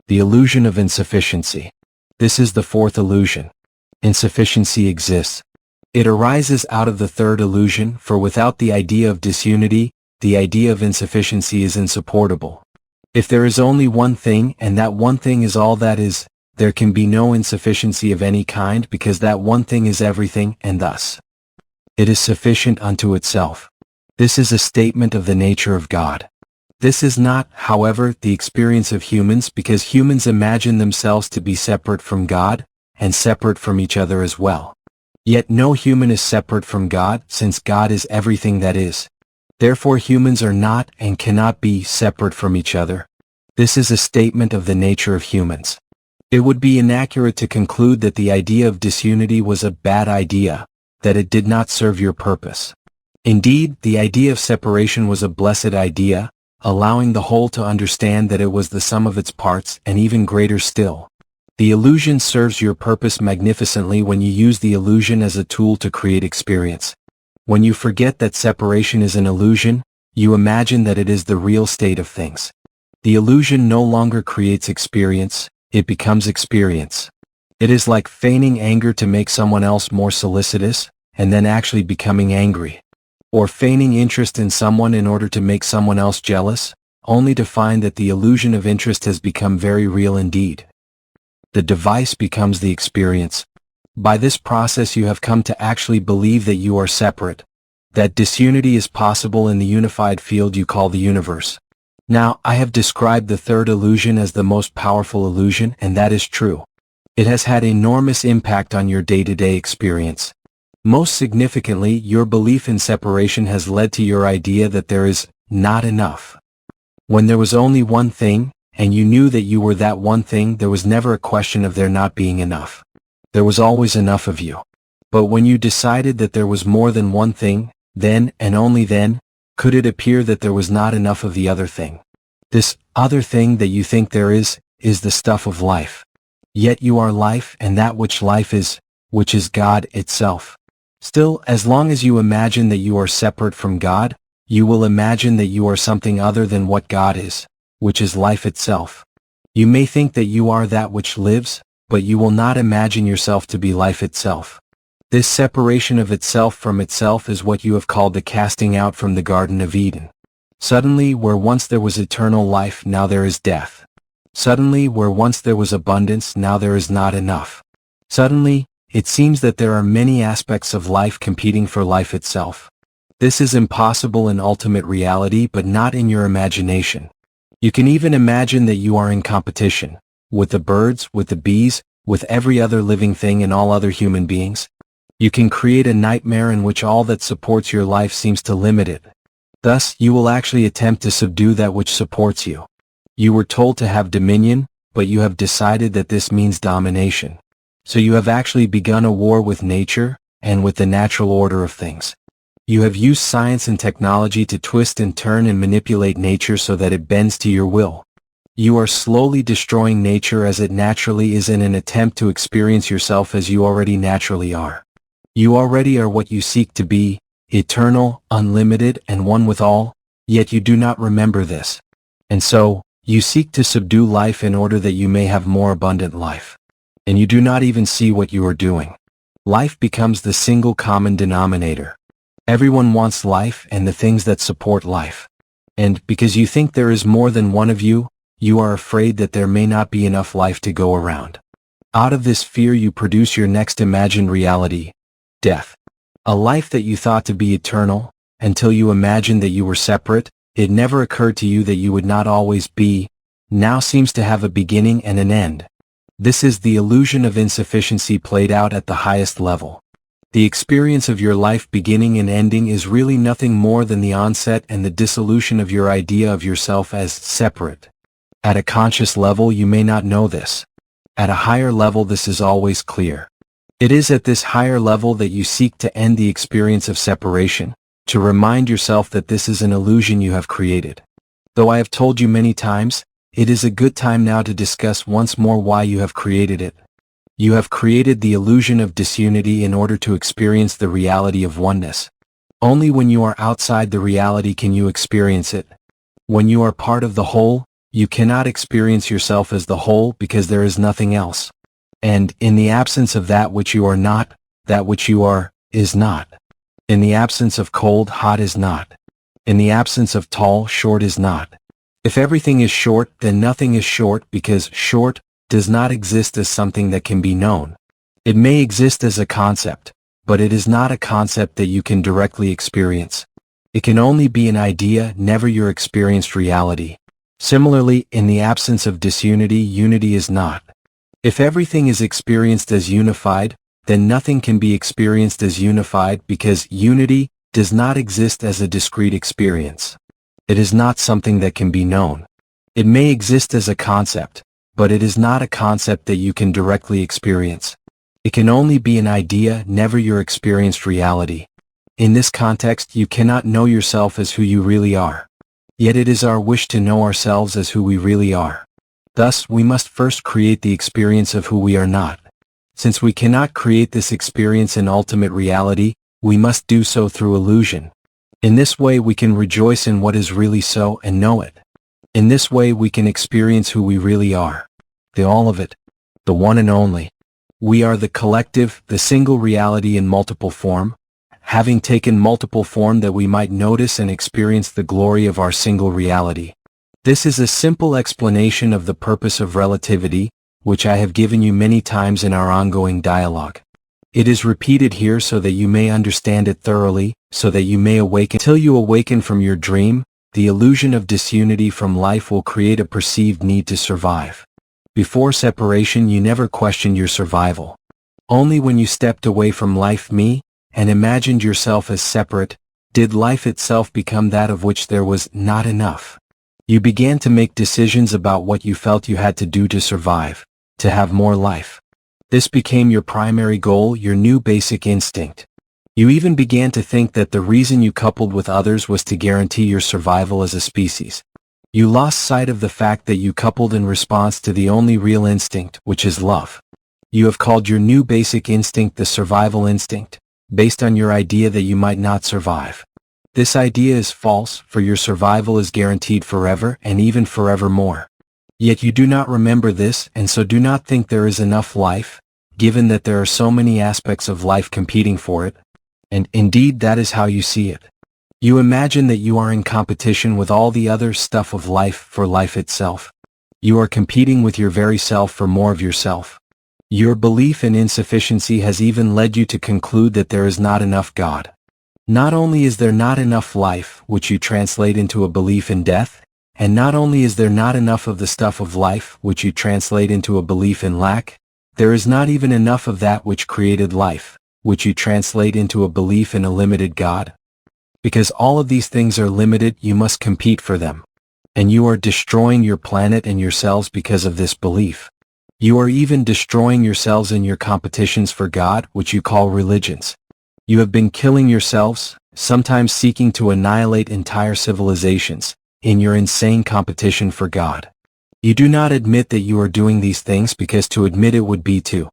The illusion of insufficiency. This is the fourth illusion. Insufficiency exists. It arises out of the third illusion, for without the idea of disunity, the idea of insufficiency is insupportable. If there is only one thing, and that one thing is all that is, there can be no insufficiency of any kind, because that one thing is everything, and thus it is sufficient unto itself. This is a statement of the nature of God. This is not, however, the experience of humans, because humans imagine themselves to be separate from God, and separate from each other as well. Yet no human is separate from God, since God is everything that is. Therefore humans are not and cannot be separate from each other. This is a statement of the nature of humans. It would be inaccurate to conclude that the idea of disunity was a bad idea, that it did not serve your purpose. Indeed, the idea of separation was a blessed idea, allowing the whole to understand that it was the sum of its parts, and even greater still. The illusion serves your purpose magnificently when you use the illusion as a tool to create experience. When you forget that separation is an illusion, you imagine that it is the real state of things. The illusion no longer creates experience, it becomes experience. It is like feigning anger to make someone else more solicitous, and then actually becoming angry. Or feigning interest in someone in order to make someone else jealous, only to find that the illusion of interest has become very real indeed. The device becomes the experience. By this process you have come to actually believe that you are separate, that disunity is possible in the unified field you call the universe. Now, I have described the third illusion as the most powerful illusion, and that is true. It has had enormous impact on your day-to-day experience. Most significantly, your belief in separation has led to your idea that there is not enough. When there was only one thing, and you knew that you were that one thing, there was never a question of there not being enough. There was always enough of you. But when you decided that there was more than one thing, then, and only then, could it appear that there was not enough of the other thing. This other thing that you think there is the stuff of life. Yet you are life, and that which life is, which is God itself. Still, as long as you imagine that you are separate from God, you will imagine that you are something other than what God is, which is life itself. You may think that you are that which lives, but you will not imagine yourself to be life itself. This separation of itself from itself is what you have called the casting out from the Garden of Eden. Suddenly, where once there was eternal life, now there is death. Suddenly, where once there was abundance, now there is not enough. Suddenly, it seems that there are many aspects of life competing for life itself. This is impossible in ultimate reality, but not in your imagination. You can even imagine that you are in competition, with the birds, with the bees, with every other living thing and all other human beings. You can create a nightmare in which all that supports your life seems to limit it. Thus, you will actually attempt to subdue that which supports you. You were told to have dominion, but you have decided that this means domination. So you have actually begun a war with nature, and with the natural order of things. You have used science and technology to twist and turn and manipulate nature so that it bends to your will. You are slowly destroying nature as it naturally is in an attempt to experience yourself as you already naturally are. You already are what you seek to be, eternal, unlimited, and one with all, yet you do not remember this. And so, you seek to subdue life in order that you may have more abundant life. And you do not even see what you are doing. Life becomes the single common denominator. Everyone wants life and the things that support life. And because you think there is more than one of you, you are afraid that there may not be enough life to go around. Out of this fear you produce your next imagined reality, death. A life that you thought to be eternal, until you imagined that you were separate, it never occurred to you that you would not always be, now seems to have a beginning and an end. This is the illusion of insufficiency played out at the highest level. The experience of your life beginning and ending is really nothing more than the onset and the dissolution of your idea of yourself as separate. At a conscious level you may not know this. At a higher level this is always clear. It is at this higher level that you seek to end the experience of separation, to remind yourself that this is an illusion you have created. Though I have told you many times, it is a good time now to discuss once more why you have created it. You have created the illusion of disunity in order to experience the reality of oneness. Only when you are outside the reality can you experience it. When you are part of the whole, you cannot experience yourself as the whole because there is nothing else. And, in the absence of that which you are not, that which you are, is not. In the absence of cold, hot is not. In the absence of tall, short is not. If everything is short, then nothing is short because short does not exist as something that can be known. It may exist as a concept, but it is not a concept that you can directly experience. It can only be an idea, never your experienced reality. Similarly, in the absence of disunity, unity is not. If everything is experienced as unified, then nothing can be experienced as unified because unity does not exist as a discrete experience. It is not something that can be known. It may exist as a concept, but it is not a concept that you can directly experience. It can only be an idea, never your experienced reality. In this context, you cannot know yourself as who you really are. Yet it is our wish to know ourselves as who we really are. Thus, we must first create the experience of who we are not. Since we cannot create this experience in ultimate reality, we must do so through illusion. In this way we can rejoice in what is really so and know it. In this way we can experience who we really are. The all of it. The one and only. We are the collective, the single reality in multiple form, having taken multiple form that we might notice and experience the glory of our single reality. This is a simple explanation of the purpose of relativity, which I have given you many times in our ongoing dialogue. It is repeated here so that you may understand it thoroughly, so that you may awaken. Until you awaken from your dream, the illusion of disunity from life will create a perceived need to survive. Before separation you never questioned your survival. Only when you stepped away from life me, and imagined yourself as separate, did life itself become that of which there was not enough. You began to make decisions about what you felt you had to do to survive, to have more life. This became your primary goal, your new basic instinct. You even began to think that the reason you coupled with others was to guarantee your survival as a species. You lost sight of the fact that you coupled in response to the only real instinct, which is love. You have called your new basic instinct the survival instinct, based on your idea that you might not survive. This idea is false, for your survival is guaranteed forever and even forevermore. Yet you do not remember this and so do not think there is enough life, given that there are so many aspects of life competing for it. And indeed that is how you see it. You imagine that you are in competition with all the other stuff of life for life itself. You are competing with your very self for more of yourself. Your belief in insufficiency has even led you to conclude that there is not enough God. Not only is there not enough life, which you translate into a belief in death, and not only is there not enough of the stuff of life, which you translate into a belief in lack, there is not even enough of that which created life, which you translate into a belief in a limited God. Because all of these things are limited, you must compete for them. And you are destroying your planet and yourselves because of this belief. You are even destroying yourselves in your competitions for God, which you call religions. You have been killing yourselves, sometimes seeking to annihilate entire civilizations, in your insane competition for God. You do not admit that you are doing these things because to admit it would be to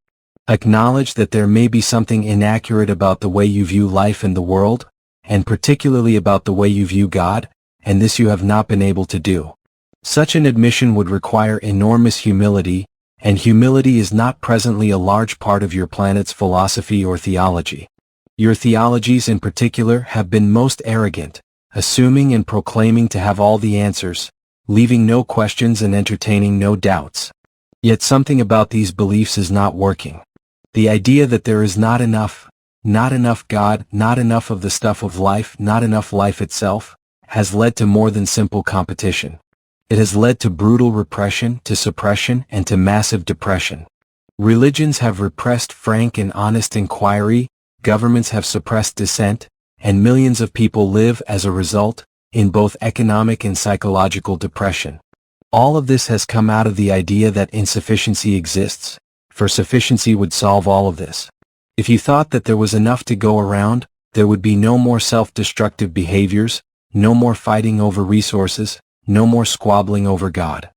acknowledge that there may be something inaccurate about the way you view life and the world, and particularly about the way you view God, and this you have not been able to do. Such an admission would require enormous humility, and humility is not presently a large part of your planet's philosophy or theology. Your theologies in particular have been most arrogant, assuming and proclaiming to have all the answers, leaving no questions and entertaining no doubts. Yet something about these beliefs is not working. The idea that there is not enough God, not enough of the stuff of life, not enough life itself, has led to more than simple competition. It has led to brutal repression, to suppression, and to massive depression. Religions have repressed frank and honest inquiry, governments have suppressed dissent, and millions of people live as a result, in both economic and psychological depression. All of this has come out of the idea that insufficiency exists, for sufficiency would solve all of this. If you thought that there was enough to go around, there would be no more self-destructive behaviors, no more fighting over resources, no more squabbling over God.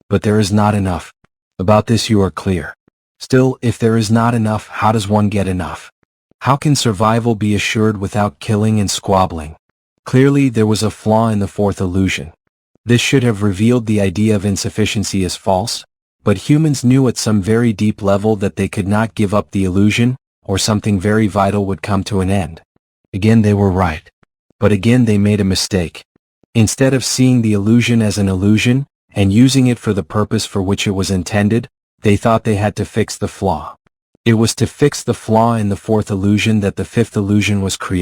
But there is not enough. About this you are clear. Still, if there is not enough, how does one get enough? How can survival be assured without killing and squabbling? Clearly there was a flaw in the fourth illusion. This should have revealed the idea of insufficiency as false, but humans knew at some very deep level that they could not give up the illusion, or something very vital would come to an end. Again they were right. But again they made a mistake. Instead of seeing the illusion as an illusion, and using it for the purpose for which it was intended, they thought they had to fix the flaw. It was to fix the flaw in the fourth illusion that the fifth illusion was created.